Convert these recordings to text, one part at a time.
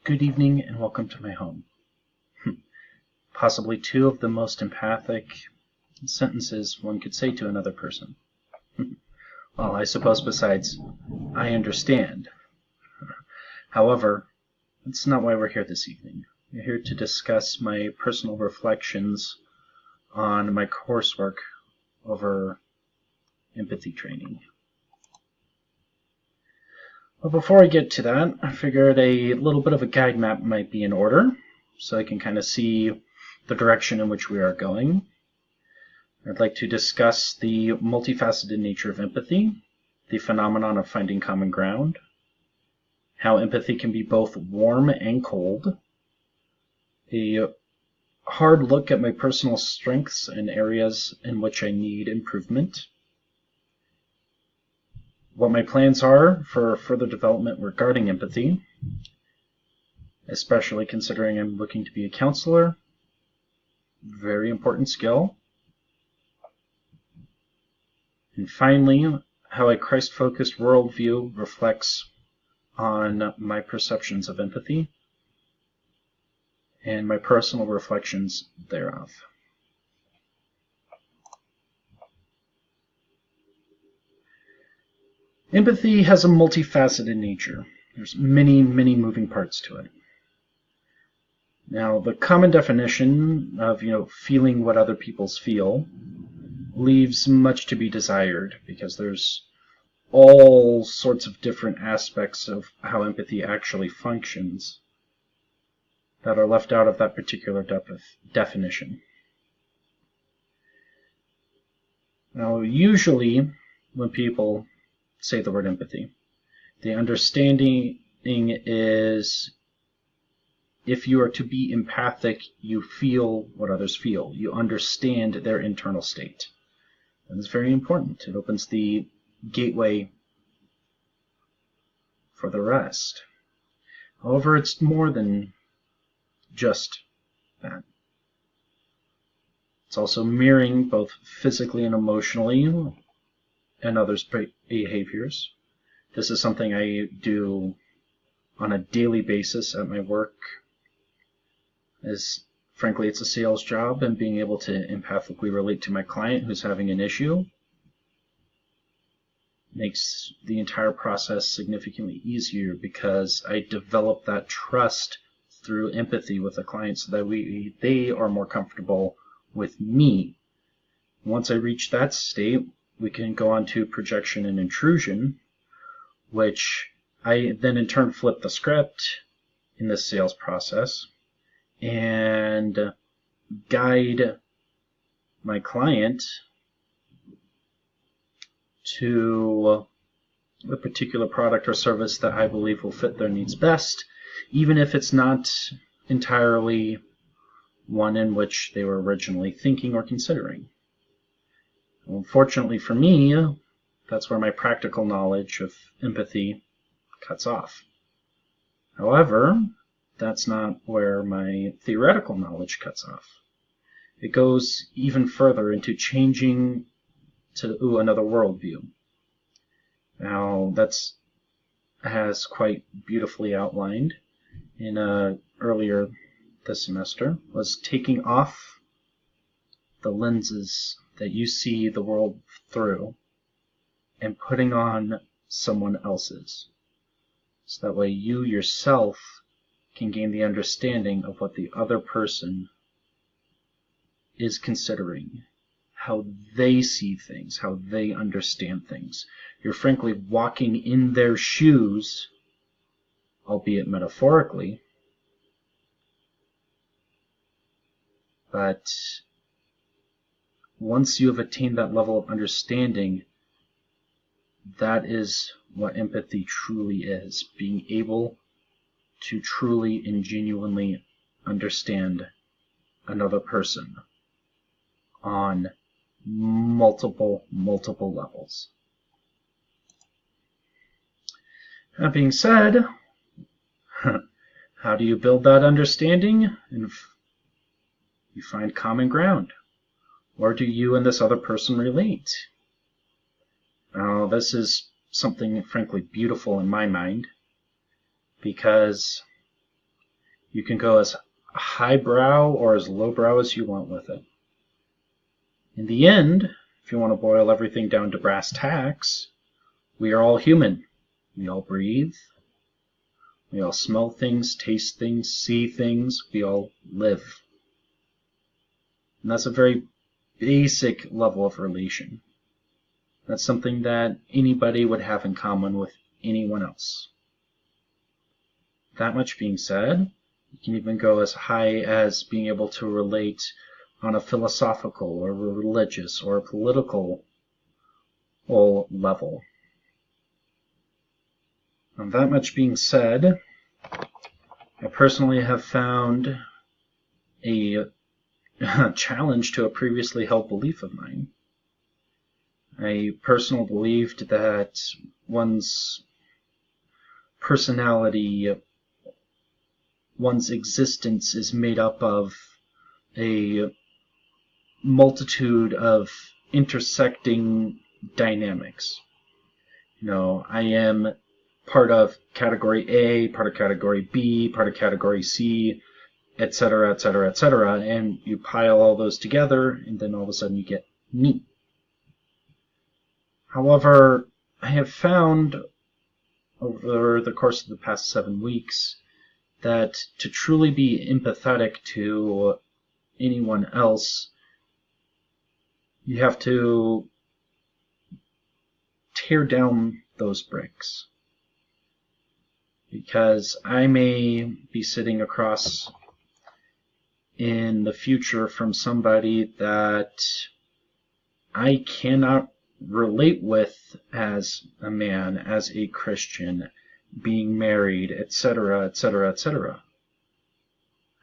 Good evening and welcome to my home. Possibly two of the most empathic sentences one could say to another person. Well, I suppose besides, I understand. However, that's not why we're here this evening. We're here to discuss my personal reflections on my coursework over empathy training. Well, before I get to that, I figured a little bit of a guide map might be in order, so I can kind of see the direction in which we are going. I'd like to discuss the multifaceted nature of empathy, the phenomenon of finding common ground, how empathy can be both warm and cold, a hard look at my personal strengths and areas in which I need improvement, what my plans are for further development regarding empathy, especially considering I'm looking to be a counselor, very important skill, and finally, how a Christ-focused worldview reflects on my perceptions of empathy and my personal reflections thereof. Empathy has a multifaceted nature. There's many moving parts to it. Now, the common definition of, feeling what other people feel leaves much to be desired because there's all sorts of different aspects of how empathy actually functions that are left out of that particular definition. Now, usually when people say the word empathy, the understanding is if you are to be empathic, you feel what others feel. You understand their internal state. And it's very important. It opens the gateway for the rest. However, it's more than just that. It's also mirroring both physically and emotionally and others' behaviors. This is something I do on a daily basis at my work, as frankly it's a sales job, and being able to empathically relate to my client who's having an issue makes the entire process significantly easier because I develop that trust through empathy with the client so that they are more comfortable with me. Once I reach that state, we can go on to projection and intrusion, which I then in turn flip the script in this sales process and guide my client to a particular product or service that I believe will fit their needs best, even if it's not entirely one in which they were originally thinking or considering. Unfortunately for me, that's where my practical knowledge of empathy cuts off. However, that's not where my theoretical knowledge cuts off. It goes even further into changing to another worldview. Now, that's has quite beautifully outlined in earlier this semester, was taking off the lenses that you see the world through and putting on someone else's. So that way you yourself can gain the understanding of what the other person is considering, how they see things, how they understand things. You're frankly walking in their shoes, albeit metaphorically, but once you have attained that level of understanding, that is what empathy truly is, being able to truly and genuinely understand another person on multiple levels. That being said, how do you build that understanding? And you find common ground. Where do you and this other person relate? Now, this is something frankly beautiful in my mind because You can go as highbrow or as lowbrow as you want with it. In the end, if you want to boil everything down to brass tacks, we are all human. We all breathe. We all smell things, taste things, see things. We all live. And that's a very basic level of relation. That's something that anybody would have in common with anyone else. That much being said, you can even go as high as being able to relate on a philosophical or a religious or a political level. And that much being said, I personally have found a challenge to a previously held belief of mine. I personally believed that one's personality, one's existence is made up of a multitude of intersecting dynamics. I am part of category A, part of category B, part of category C, etc., etc., etc., and you pile all those together, and then all of a sudden you get me. However, I have found over the course of the past 7 weeks that to truly be empathetic to anyone else, you have to tear down those bricks. Because I may be sitting across in the future from somebody that I cannot relate with as a man, as a Christian, being married, etc., etc., etc.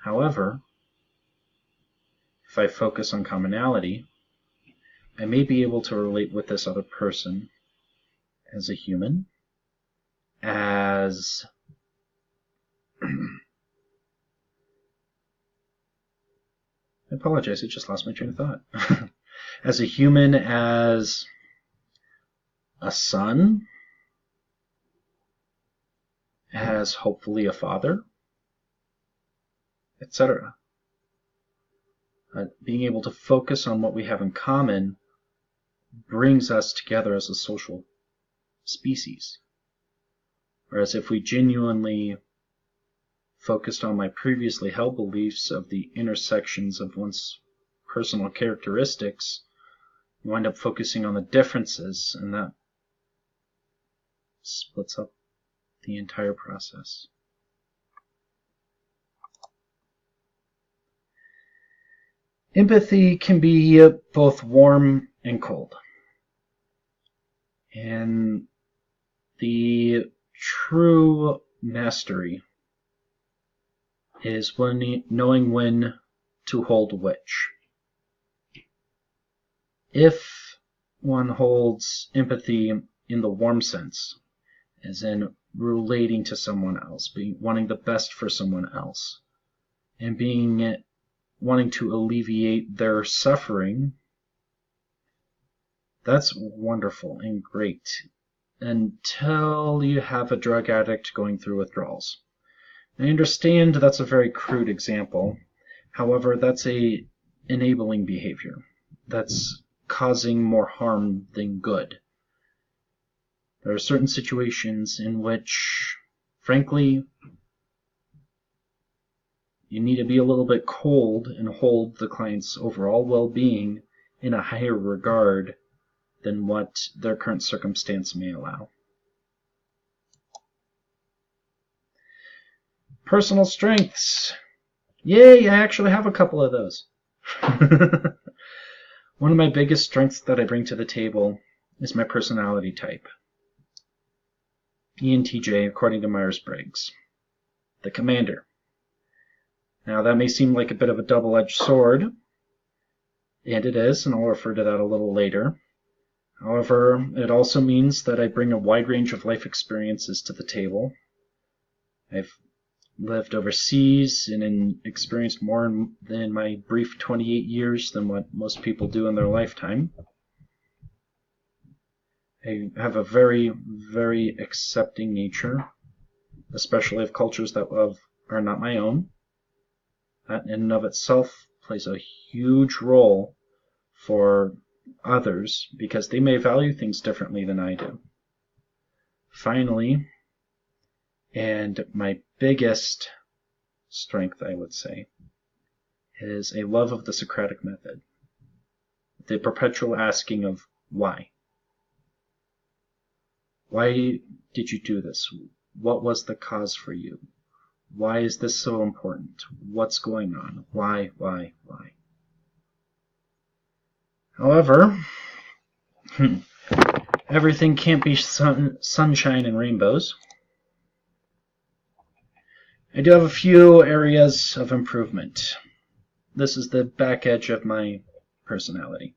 However, if I focus on commonality, I may be able to relate with this other person as a human, as I apologize, I just lost my train of thought. As a human, as a son, as hopefully a father, etc. Being able to focus on what we have in common brings us together as a social species. Whereas if we genuinely focused on my previously held beliefs of the intersections of one's personal characteristics, you wind up focusing on the differences, and that splits up the entire process. Empathy can be both warm and cold. And the true mastery is knowing when to hold which. If one holds empathy in the warm sense, as in relating to someone else, wanting the best for someone else, and wanting to alleviate their suffering, that's wonderful and great until you have a drug addict going through withdrawals. I understand that's a very crude example. However, that's a enabling behavior. That's causing more harm than good. There are certain situations in which, frankly, you need to be a little bit cold and hold the client's overall well-being in a higher regard than what their current circumstance may allow. Personal strengths. Yay, I actually have a couple of those. One of my biggest strengths that I bring to the table is my personality type. ENTJ, according to Myers-Briggs. The commander. Now, that may seem like a bit of a double-edged sword, and it is, and I'll refer to that a little later. However, it also means that I bring a wide range of life experiences to the table. I've lived overseas and experienced more in my brief 28 years than what most people do in their lifetime. I have a very, very accepting nature, especially of cultures that are not my own. That in and of itself plays a huge role for others because they may value things differently than I do. Finally, and my biggest strength, I would say, is a love of the Socratic method. The perpetual asking of why. Why did you do this? What was the cause for you? Why is this so important? What's going on? Why? However, everything can't be sunshine and rainbows. I do have a few areas of improvement. This is the back edge of my personality.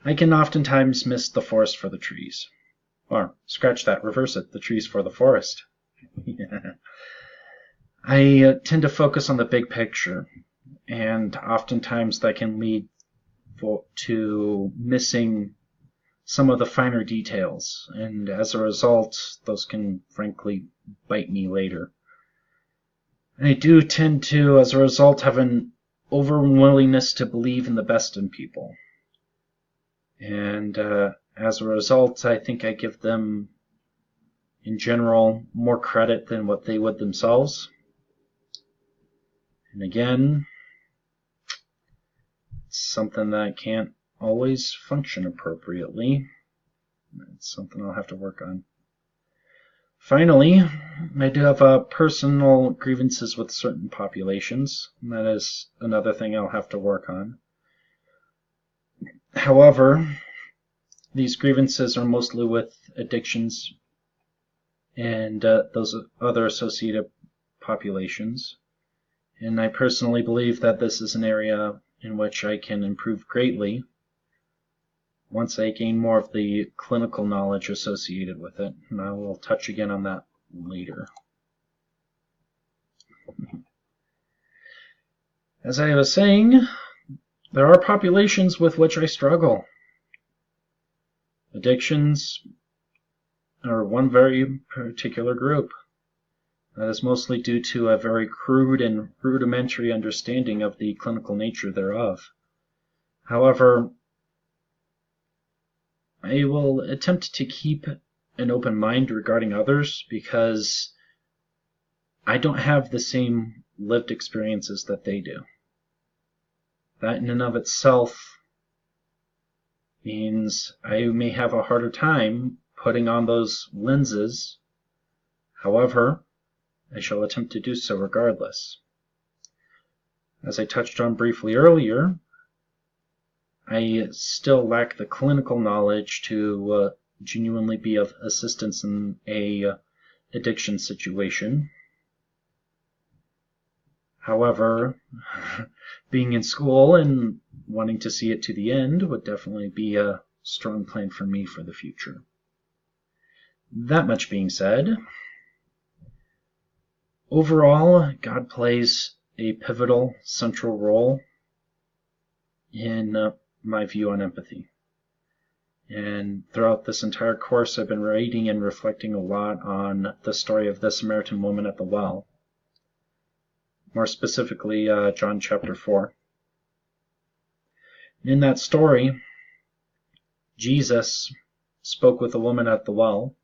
I can oftentimes miss the forest for the trees. Or, scratch that, reverse it, the trees for the forest. Yeah. I tend to focus on the big picture, and oftentimes that can lead to missing some of the finer details, and as a result, those can frankly bite me later. I do tend to, as a result, have an overwillingness to believe in the best in people. And as a result, I think I give them, in general, more credit than what they would themselves. And again, it's something that can't always function appropriately. It's something I'll have to work on. Finally, I do have personal grievances with certain populations, and that is another thing I'll have to work on. However, these grievances are mostly with addictions and those other associated populations. And I personally believe that this is an area in which I can improve greatly once I gain more of the clinical knowledge associated with it. And I will touch again on that later. As I was saying, there are populations with which I struggle. Addictions are one very particular group. That is mostly due to a very crude and rudimentary understanding of the clinical nature thereof. However, I will attempt to keep an open mind regarding others because I don't have the same lived experiences that they do. That in and of itself means I may have a harder time putting on those lenses. However, I shall attempt to do so regardless. As I touched on briefly earlier, I still lack the clinical knowledge to genuinely be of assistance in a addiction situation. However, being in school and wanting to see it to the end would definitely be a strong plan for me for the future. That much being said, overall, God plays a pivotal, central role in my view on empathy. And throughout this entire course, I've been reading and reflecting a lot on the story of the Samaritan woman at the well. More specifically, John chapter 4. In that story, Jesus spoke with the woman at the well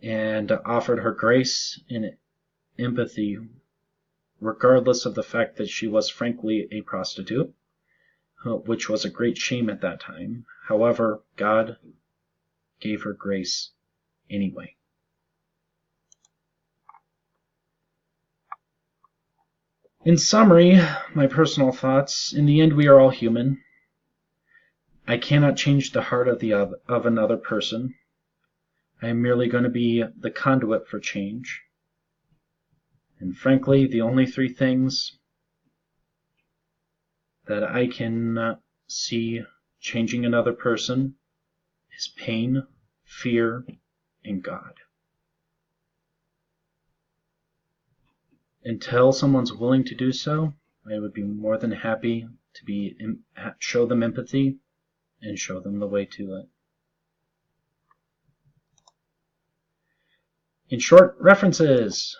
and offered her grace and empathy, regardless of the fact that she was frankly a prostitute, which was a great shame at that time. However, God gave her grace anyway. In summary, my personal thoughts, in the end we are all human. I cannot change the heart of another person. I am merely going to be the conduit for change. And frankly, the only three things that I can see changing another person is pain, fear, and God. Until someone's willing to do so, I would be more than happy to show them empathy and show them the way to it. In short, references.